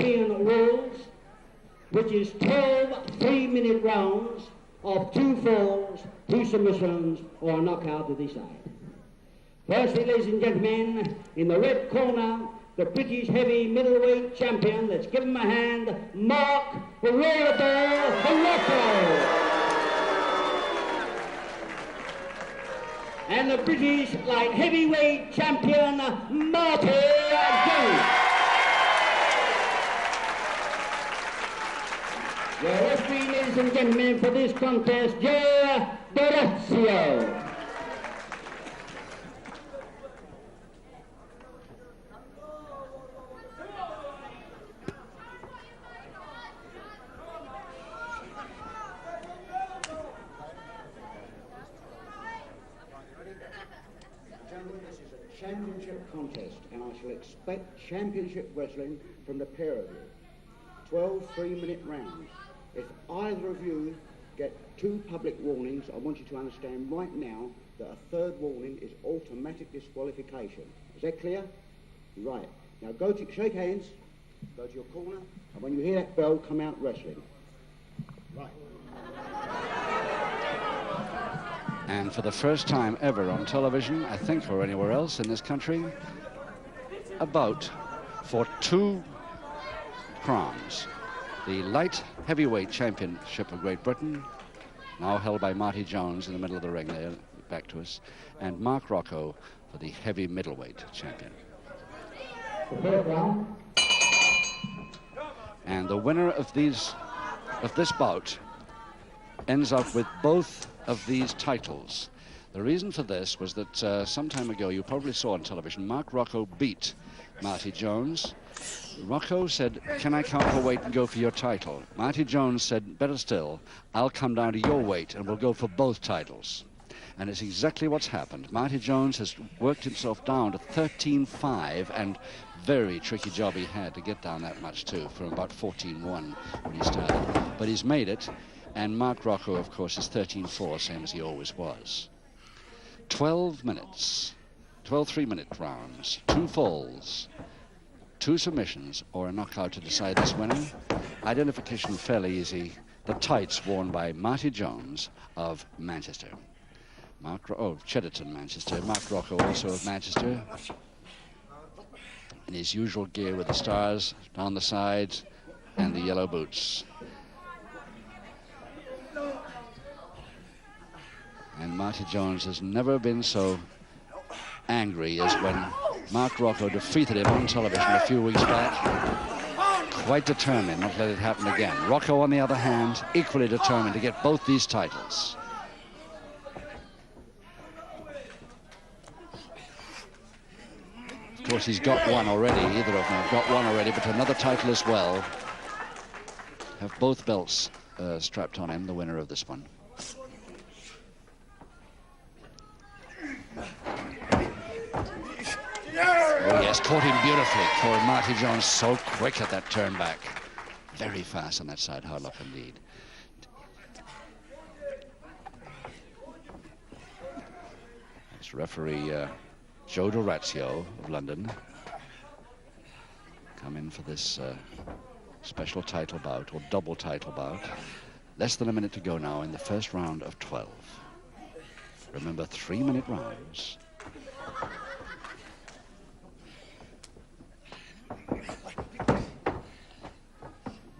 European rules, which is 12 3-minute rounds of 2 falls, 2 submissions, or a knockout to decide. Firstly, ladies and gentlemen, in the red corner, the British heavy middleweight champion. Let's give him a hand, Mark Rocco. And the British light heavyweight champion, Marty Jones. Your referee, ladies and gentlemen, for this contest, Joe Dorazio. Championship contest, and I shall expect championship wrestling from the pair of you. 12 3-minute rounds. If either of you get 2 public warnings, I want you to understand right now that a 3rd warning is automatic disqualification. Is that clear? Right. Now go to shake hands, go to your corner, and when you hear that bell, come out wrestling. Right. And for the first time ever on television, I think, or anywhere else in this country, a bout for 2 crowns. The light heavyweight championship of Great Britain, now held by Marty Jones in the middle of the ring there, back to us, and Mark Rocco for the heavy middleweight champion. And the winner of this bout ends up with both of these titles. The reason for this was that some time ago, you probably saw on television, Mark Rocco beat Marty Jones. Rocco said, "Can I come up a weight and go for your title?" Marty Jones said, "Better still, I'll come down to your weight and we'll go for both titles." And it's exactly what's happened. Marty Jones has worked himself down to 13.5, and very tricky job he had to get down that much too, from about 14.1 when he started. But he's made it. And Mark Rocco, of course, is 13.4, same as he always was. 12 minutes, 12 3-minute rounds, 2 falls, 2 submissions, or a knockout to decide this winner. Identification fairly easy. The tights worn by Marty Jones of Manchester. Cheddarton, Manchester. Mark Rocco, also of Manchester. In his usual gear with the stars down the sides and the yellow boots. And Marty Jones has never been so angry as when Mark Rocco defeated him on television a few weeks back. Quite determined not to let it happen again. Rocco, on the other hand, equally determined to get both these titles. Of course, he's got one already. Either of them have got one already, but another title as well. Have both belts strapped on him, the winner of this one. Oh, yes, caught him beautifully. Caught Marty Jones so quick at that turn back. Very fast on that side, hard luck indeed. It's referee Joe Dorazio of London. Come in for this special title bout, or double title bout. Less than a minute to go now in the first round of 12. Remember, 3-minute rounds.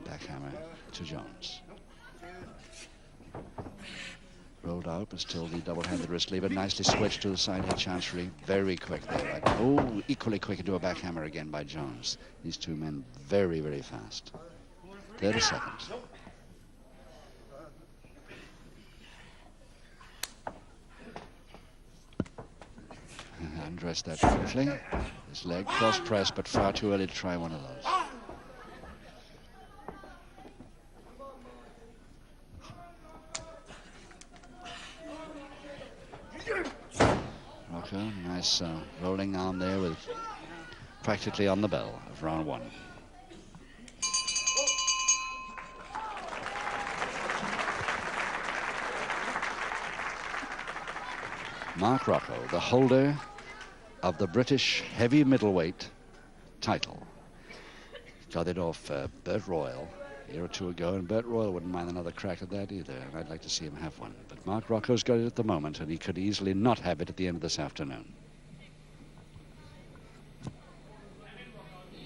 Backhammer to Jones. Rolled out, but still the double-handed wrist lever. Nicely switched to the side head chancery. Very quick there. Right? Oh, equally quick into a backhammer again by Jones. These two men very, very fast. 30 seconds. Undressed that quickly. His leg cross press, but far too early to try one of those. Rocco, nice rolling arm there, with practically on the bell of round 1. Mark Rocco, the holder of the British heavy middleweight title. got it off Bert Royal a year or two ago, and Bert Royal wouldn't mind another crack at that either, and I'd like to see him have one. But Mark Rocco's got it at the moment, and he could easily not have it at the end of this afternoon.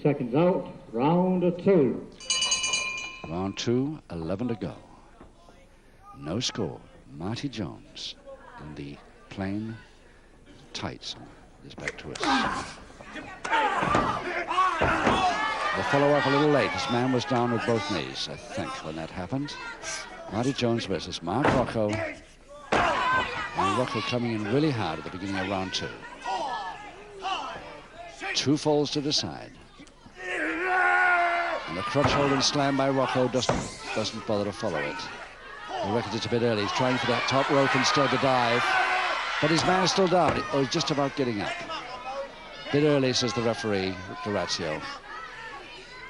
Seconds out, round 2. Round 2, 11 to go. No score. Marty Jones in the plain tights is back to us. The follow-up a little late. This man was down with both knees, I think, when that happened. Marty Jones versus Mark Rocco. And Rocco coming in really hard at the beginning of round 2. 2 falls to decide. And the crutch hold and slam by Rocco doesn't bother to follow it. He reckons it's a bit early. He's trying for that top rope instead to dive. But his man is still down. Or he's just about getting up. Bit early, says the referee, Dorazio.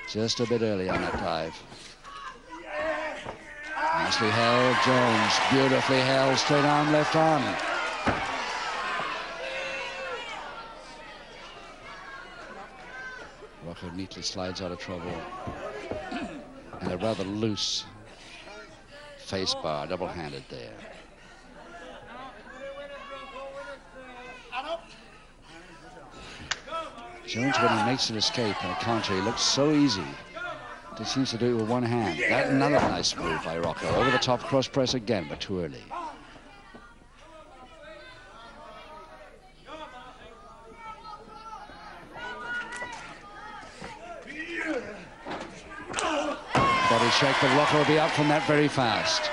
Just a bit early on that dive. Nicely held, Jones. Beautifully held, straight arm, left arm. Rocco neatly slides out of trouble. And a rather loose face bar, double-handed there. Jones, when he makes an escape and a counter, he looks so easy. He seems to do it with one hand. That another nice move by Rocco. Over the top, cross press again, but too early. Body check, but Rocco will be up from that very fast.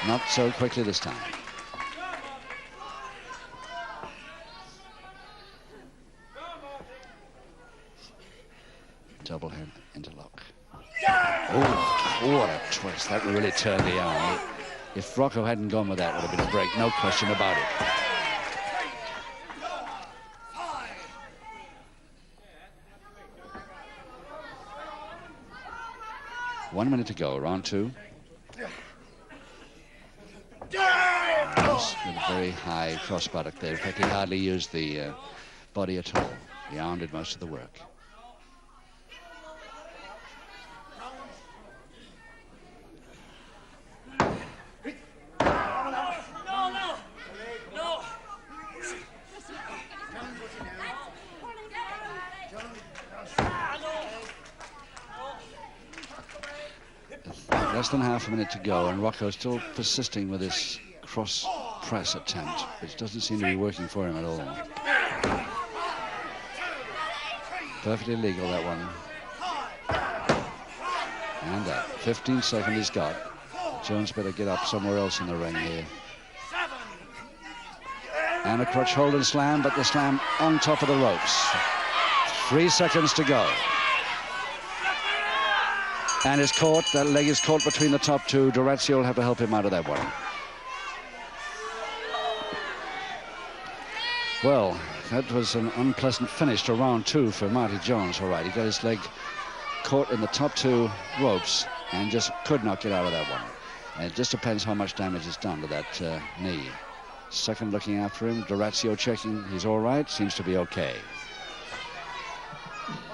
Not so quickly this time. Double hand interlock. Oh, what a twist. That really turned the arm. If Rocco hadn't gone with that, it would have been a break. No question about it. One minute to go, round 2. Yes, with a very high cross buttock there. In fact, he hardly used the body at all. The arm did most of the work. Less than half a minute to go, and Rocco still persisting with his cross press attempt, which doesn't seem to be working for him at all. Perfectly legal, that one. And that 15 seconds he's got. Jones better get up somewhere else in the ring here. And a crutch hold and slam, but the slam on top of the ropes. 3 seconds to go. And is caught. That leg is caught between the top 2. Dorazio will have to help him out of that one. Well, that was an unpleasant finish to round 2 for Marty Jones. All right, he got his leg caught in the top 2 ropes and just could not get out of that one. And it just depends how much damage is done to that knee. Second looking after him. Dorazio checking. He's all right. Seems to be okay.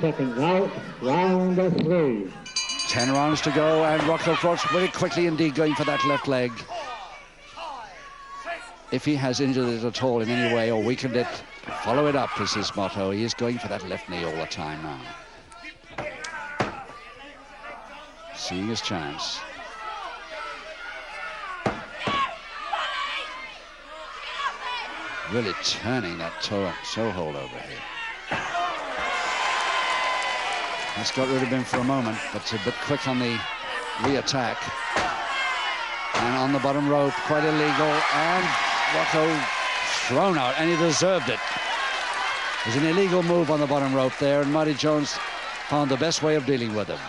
Seconds out, round 3. 10 rounds to go, and Rocco Cross very quickly indeed going for that left leg. If he has injured it at all in any way or weakened it, follow it up is his motto. He is going for that left knee all the time now. Seeing his chance. Really turning that toe hold over here. That's got rid of him for a moment, but a bit quick on the re-attack. And on the bottom rope, quite illegal, and Rocco thrown out, and he deserved it. It was an illegal move on the bottom rope there, and Marty Jones found the best way of dealing with him.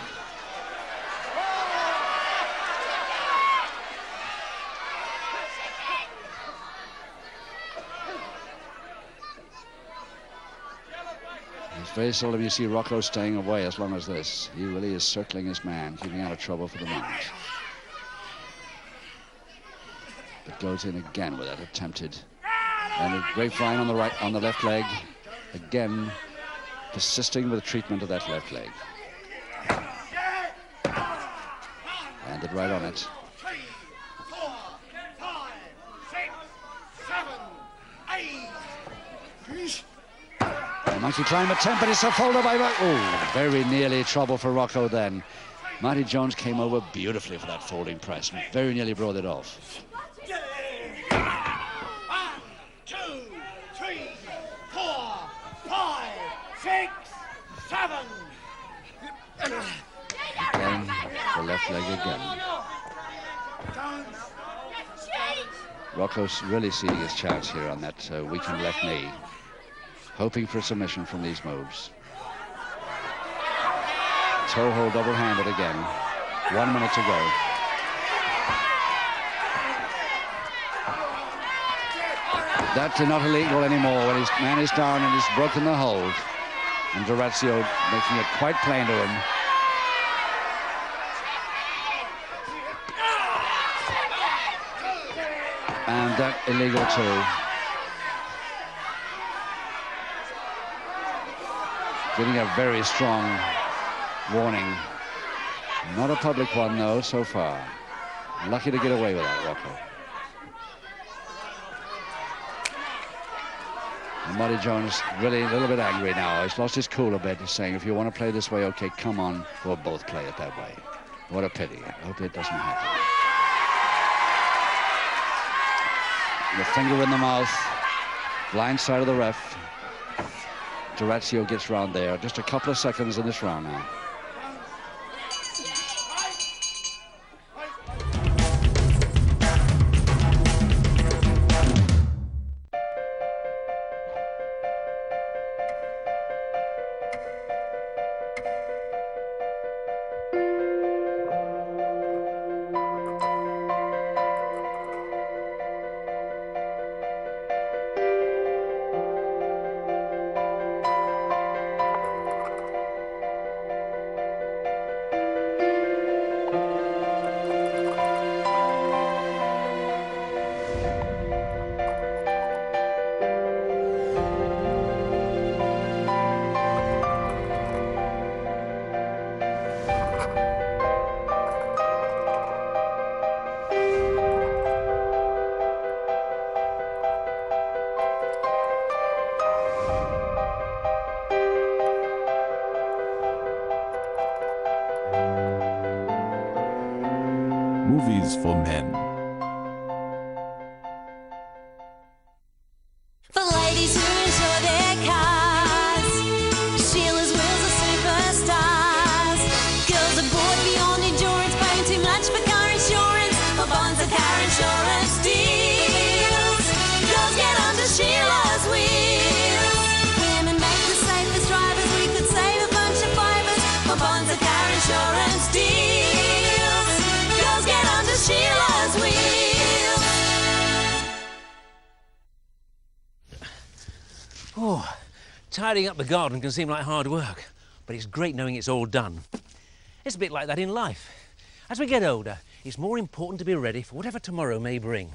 Very seldom you see Rocco staying away as long as this. He really is circling his man, keeping out of trouble for the moment. But goes in again with that attempted. And a grapevine on the right, on the left leg. Again, persisting with the treatment of that left leg. landed right on it. 3, 4, 5, 6, 7, 8. A monkey climb attempt, but it's a folder by Rocco. Oh, very nearly trouble for Rocco then. Marty Jones came over beautifully for that folding press. Very nearly brought it off. 1, 2, 3, 4, 5, 6, 7. Again, the left leg again. Rocco's really seeing his chance here on that weakened left knee. Hoping for a submission from these moves. Toe hold double-handed again. 1 minute to go. That's not illegal anymore when his man is down and he's broken the hold. And D'Orazio making it quite plain to him. And that illegal too. Getting a very strong warning. Not a public one, though, so far. Lucky to get away with that, Rocco. And Marty Jones really a little bit angry now. He's lost his cool a bit. He's saying, if you want to play this way, okay, come on. We'll both play it that way. What a pity. I hope it doesn't happen. The finger in the mouth. Blind side of the ref. D'Orazio gets round there. Just a couple of seconds in this round now. Movies for men. For ladies who enjoy their cars, Sheila's wheels are superstars. Girls are bored beyond endurance, paying too much for car insurance. For bonds of car insurance deals, girls get under Sheila's wheels. Women make the safest drivers, we could save a bunch of fibers. For bonds of car insurance deals, girls get under Sheila's wheels. Oh, tidying up the garden can seem like hard work, but it's great knowing it's all done. It's a bit like that in life. As we get older, it's more important to be ready for whatever tomorrow may bring.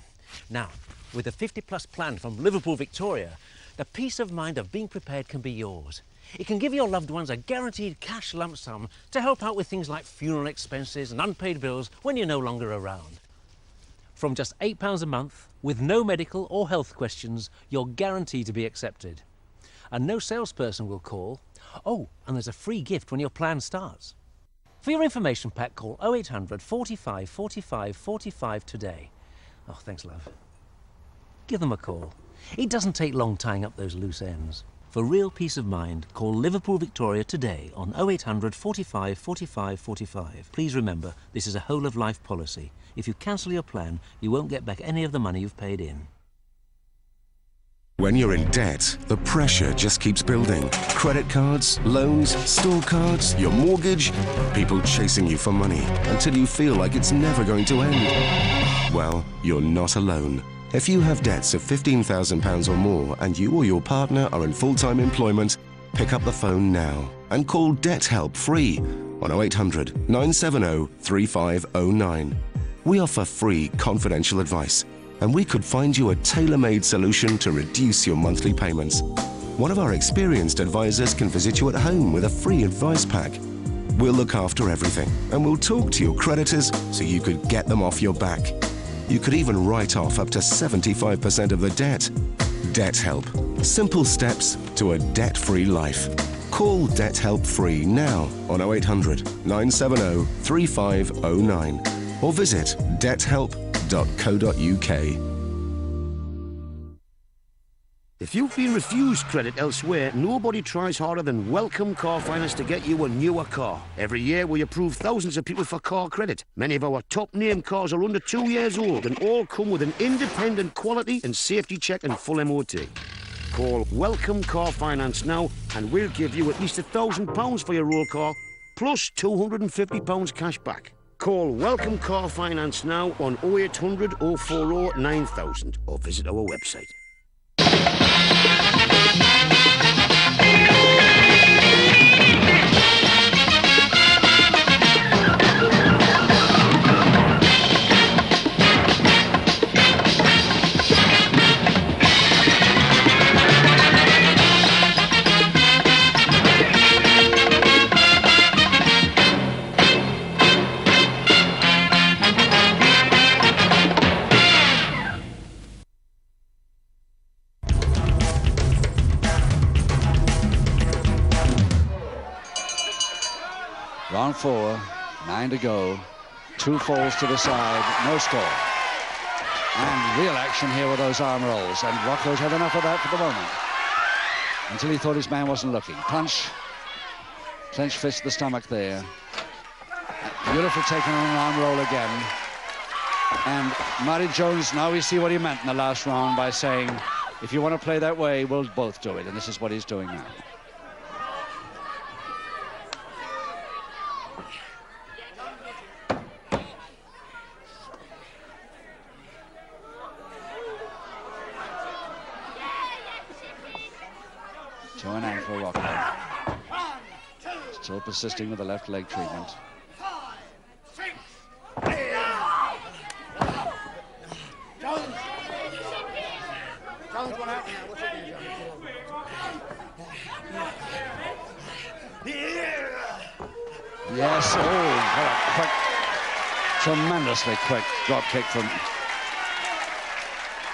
Now, with the 50-plus plan from Liverpool Victoria, the peace of mind of being prepared can be yours. It can give your loved ones a guaranteed cash lump sum to help out with things like funeral expenses and unpaid bills when you're no longer around. From just £8 a month, with no medical or health questions, you're guaranteed to be accepted. And no salesperson will call. Oh, and there's a free gift when your plan starts. For your information pack, call 0800 45 45 45 today. Oh, thanks, love. Give them a call. It doesn't take long tying up those loose ends. For real peace of mind, call Liverpool Victoria today on 0800 45 45 45. Please remember, this is a whole-of-life policy. If you cancel your plan, you won't get back any of the money you've paid in. When you're in debt, the pressure just keeps building. Credit cards, loans, store cards, your mortgage, people chasing you for money until you feel like it's never going to end. Well, you're not alone. If you have debts of £15,000 or more and you or your partner are in full-time employment, pick up the phone now and call Debt Help free on 0800 970 3509. We offer free confidential advice, and we could find you a tailor-made solution to reduce your monthly payments. One of our experienced advisors can visit you at home with a free advice pack. We'll look after everything, and we'll talk to your creditors so you could get them off your back. You could even write off up to 75% of the debt. Debt Help. Simple steps to a debt-free life. Call Debt Help Free now on 0800 970 3509 or visit debthelp.co.uk. If you've been refused credit elsewhere, nobody tries harder than Welcome Car Finance to get you a newer car. Every year we approve thousands of people for car credit. Many of our top name cars are under 2 years old and all come with an independent quality and safety check and full MOT. Call Welcome Car Finance now and we'll give you at least £1,000 for your old car plus £250 cash back. Call Welcome Car Finance now on 0800 040 9000 or visit our website. Round 4, 9 to go. 2 falls to the side, no score. And real action here with those arm rolls. And Rocco's had enough of that for the moment. Until he thought his man wasn't looking. Punch. Clenched fist to the stomach there. Beautiful taking on an arm roll again. And Marty Jones, now we see what he meant in the last round by saying, if you want to play that way, we'll both do it. And this is what he's doing now. Toe and ankle Rocco. Still persisting with the left leg treatment. 5, 6. Jones, what happened now? What's happening, Jones? Yes, oh, what a quick, tremendously quick drop kick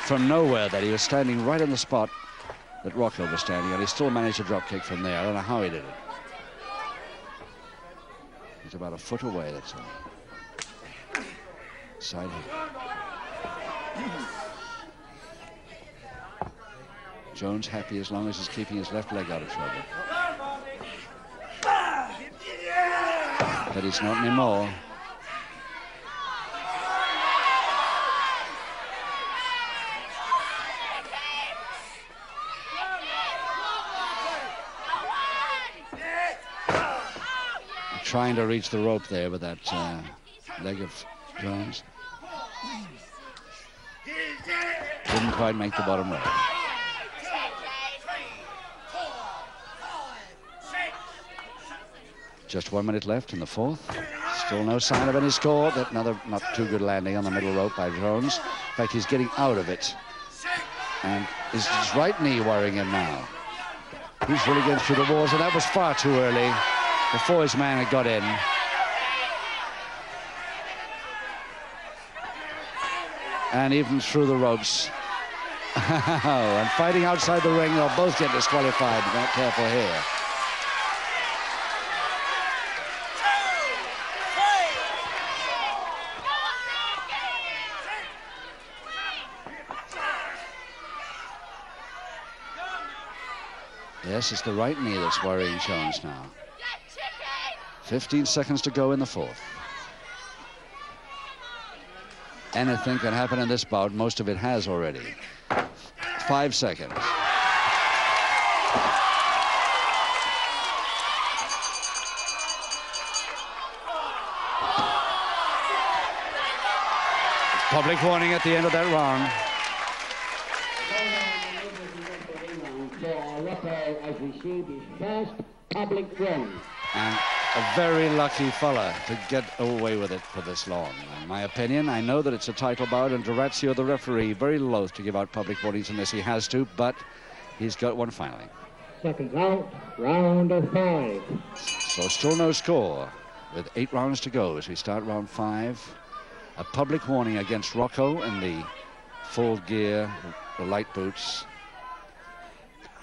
from nowhere. That he was standing right on the spot that Rocco was standing on. He still managed a drop kick from there. I don't know how he did it. He's about a foot away, that's all. Side hit. Jones happy as long as he's keeping his left leg out of trouble. But he's not anymore. Trying to reach the rope there with that leg of Jones. Didn't quite make the bottom rope. Just 1 minute left in the fourth. Still no sign of any score. That another not too good landing on the middle rope by Jones. In fact, he's getting out of it. And is his right knee worrying him now? He's really getting through the walls, and that was far too early. Before his man had got in. And even through the ropes. And fighting outside the ring, they'll both get disqualified. Not careful here. Yes, it's the right knee that's worrying Jones now. 15 seconds to go in the fourth. Anything can happen in this bout. Most of it has already. 5 seconds. Public warning at the end of that round. Rocco has received his first public warning. And a very lucky fella to get away with it for this long. In my opinion, I know that it's a title bout, and Durazio, the referee, very loath to give out public warnings unless he has to, but he's got one finally. Seconds out, round of 5. So still no score with 8 rounds to go as we start round 5. A public warning against Rocco in the full gear, the light boots,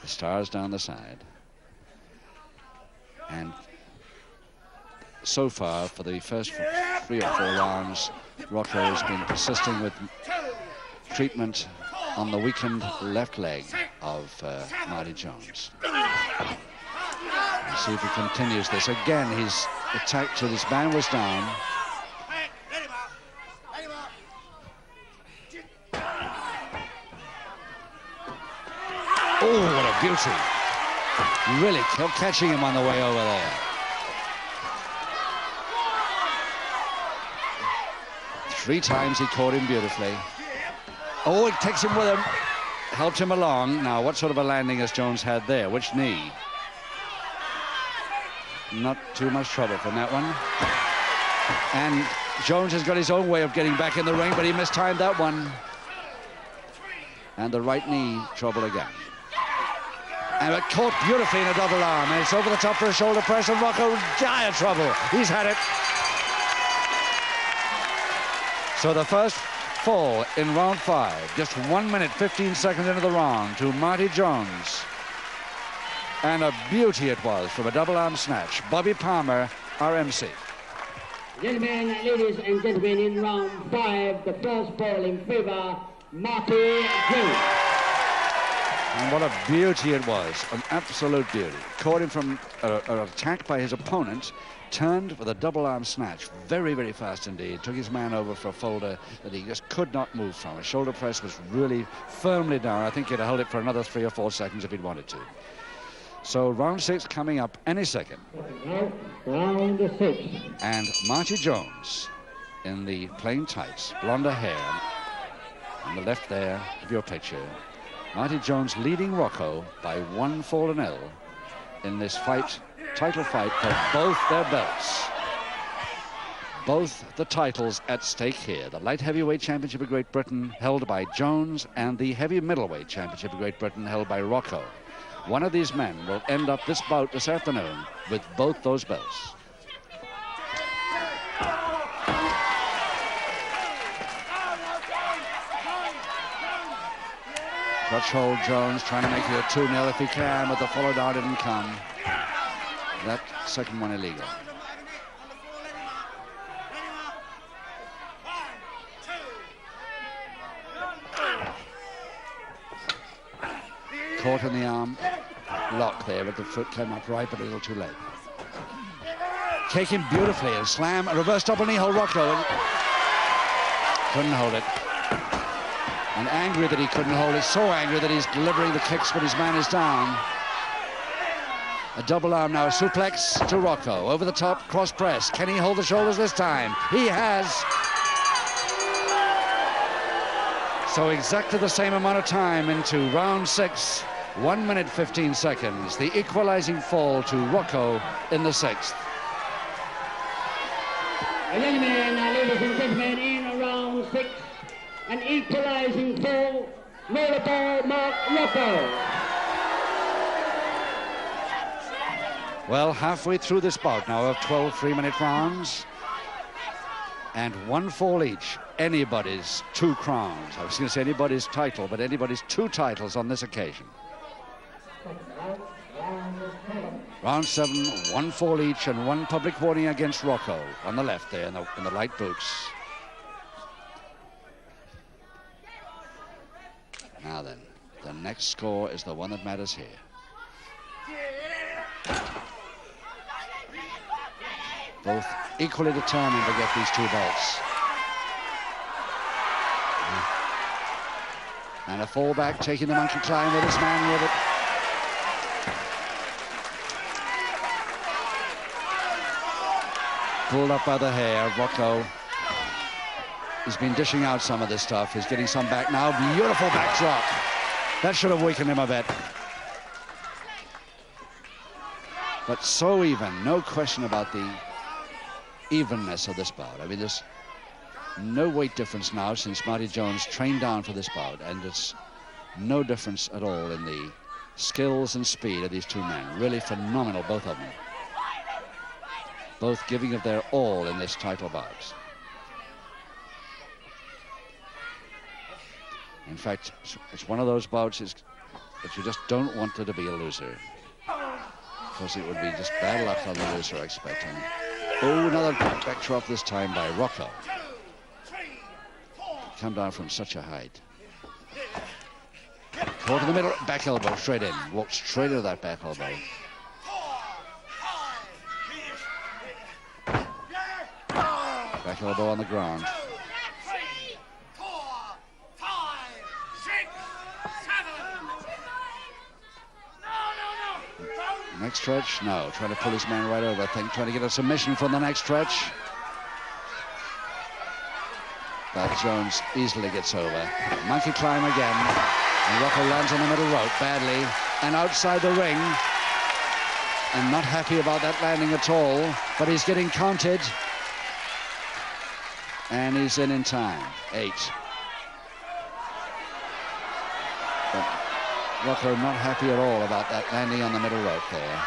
the stars down the side. And so far, for the first 3 or 4 rounds, Rocco has been persisting with treatment on the weakened left leg of Marty Jones. Let's see if he continues this. Again, his attack to this man was down. Oh, what a beauty. Really catching him on the way over there. Three times he caught him beautifully. Oh, it takes him with him. Helped him along. Now, what sort of a landing has Jones had there? Which knee? Not too much trouble from that one. And Jones has got his own way of getting back in the ring, but he mistimed that one. And the right knee trouble again. And it caught beautifully in a double arm, and it's over the top for a shoulder press, and Rocco, dire trouble. He's had it. So the first fall in round 5, just 1 minute, 15 seconds into the round, to Marty Jones. And a beauty it was from a double arm snatch. Bobby Palmer, our MC. Gentlemen, ladies and gentlemen, in round 5, the first ball in favor, Marty Jones. And what a beauty it was, an absolute beauty. Caught him from an attack by his opponent, turned with a double arm snatch, very, very fast indeed. Took his man over for a folder that he just could not move from. His shoulder press was really firmly down. I think he'd have held it for another 3 or 4 seconds if he'd wanted to. So round 6 coming up any second. Round 6. And Marty Jones in the plain tights, blonde hair. On the left there of your picture. Marty Jones leading Rocco by 1-0 in this fight, title fight for both their belts. Both the titles at stake here. The light heavyweight championship of Great Britain held by Jones, and the heavy middleweight championship of Great Britain held by Rocco. One of these men will end up this bout this afternoon with both those belts. Clutch hold Jones, trying to make it a 2-0 if he can, but the follow down didn't come. That second one illegal. Caught in the arm, lock there, but the foot came up right, but a little too late. Take him beautifully and slam, a reverse double knee hold Rocco. Couldn't hold it. And angry that he couldn't hold it, so angry that he's delivering the kicks when his man is down. A double arm now, a suplex to Rocco. Over the top, cross press. Can he hold the shoulders this time? He has. So exactly the same amount of time into round 6. 1 minute, 15 seconds. The equalizing fall to Rocco in the 6th. Ladies and gentlemen, in round 6. An equalizing fall, Marty Rocco. Well, halfway through this bout now of 12 3-minute rounds. And 1 fall each. Anybody's 2 crowns. I was going to say anybody's title, but anybody's 2 titles on this occasion. Round 7, 1 fall each and 1 public warning against Rocco on the left there in the light boots. Now then, the next score is the one that matters here. Both equally determined to get these 2 belts. And a fallback, taking the monkey climb with his man with it. Pulled up by the hair, Rocco. He's been dishing out some of this stuff. He's getting some back now. Beautiful backdrop. That should have weakened him a bit. But so even, no question about the evenness of this bout. I mean, there's no weight difference now since Marty Jones trained down for this bout, and there's no difference at all in the skills and speed of these two men. Really phenomenal, both of them. Both giving of their all in this title bout. In fact, it's one of those bouts that you just don't want there to be a loser. Because it would be just bad luck on the loser, I expect. And, oh, another back drop this time by Rocco. Come down from such a height. Caught in the middle, back elbow, straight in. Walked straight into that back elbow. Back elbow on the ground. Next stretch, no. Trying to pull his man right over, I think. Trying to get a submission from the next stretch. But Jones easily gets over. Monkey climb again. And Rocco lands on the middle rope badly. And outside the ring. And not happy about that landing at all. But he's getting counted. And he's in time. 8. But Rocco not happy at all about that landing on the middle rope there.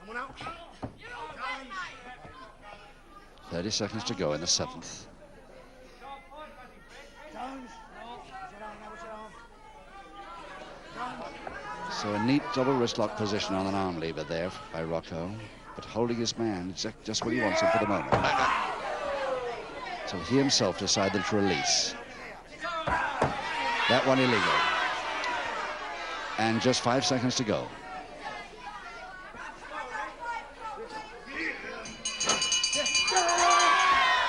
Come on out. 30 seconds to go in the 7th. So a neat double wrist lock position on an arm lever there by Rocco, but holding his man just what he wants him for the moment. So he himself decided to release. That one illegal. And just 5 seconds to go.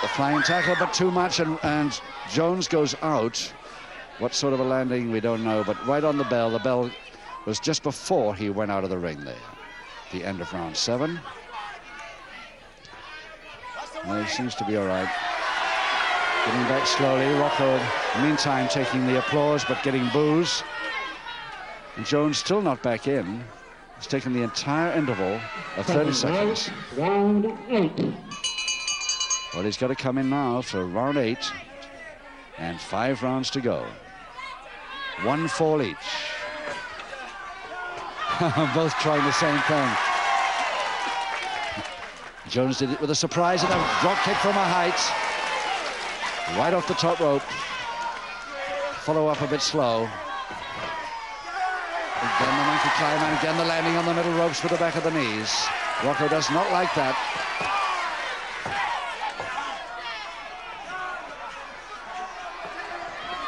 The flying tackle, but too much, and Jones goes out. What sort of a landing, we don't know, but right on the bell. The bell was just before he went out of the ring there. The end of round 7. Well, he seems to be all right. Getting back slowly. Rocco, meantime, taking the applause, but getting boos. And Jones still not back in. He's taken the entire interval of 30 seconds. Round 8. Well, he's got to come in now for round 8. And 5 rounds to go. 1 fall each. Both trying the same thing. Jones did it with a surprise and a drop kick from a height. Right off the top rope. Follow up a bit slow. Again the monkey climb and again the landing on the middle ropes with the back of the knees. Rocco does not like that.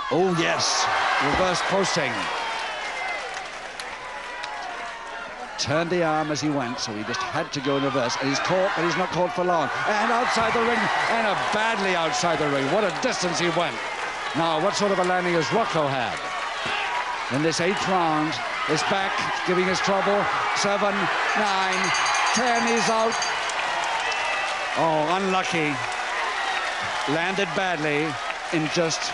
Oh yes, reverse posting. Turned the arm as he went, so he just had to go in reverse. And he's caught, but he's not caught for long. And outside the ring, and badly outside the ring. What a distance he went. Now, what sort of a landing has Rocco had? In this 8th round, his back giving us trouble. 7, 9, 10, he's out. Oh, unlucky. Landed badly in just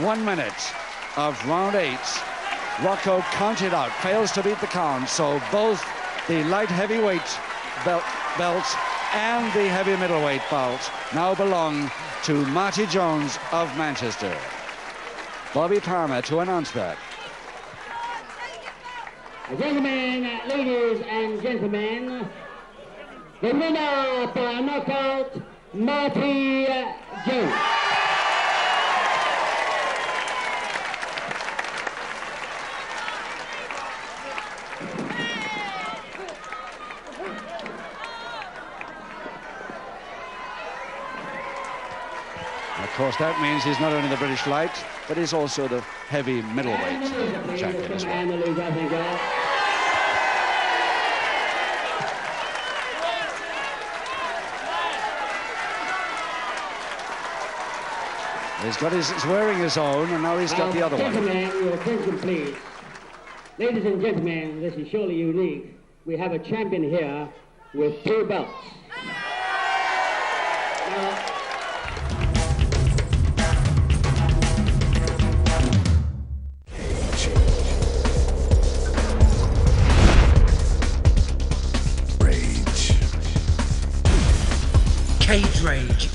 1 minute of round 8. Rocco counted out, fails to beat the count, so both the light heavyweight belt and the heavy middleweight belt now belong to Marty Jones of Manchester. Bobby Palmer to announce that. Gentlemen, ladies and gentlemen, the winner by knockout, Marty Jones. Of course, that means he's not only the British light, but he's also the heavy middleweight champion as well. He's wearing his own, and now he's got the other one. Gentlemen, your attention, please. Ladies and gentlemen, this is surely unique. We have a champion here with 2 belts. Now,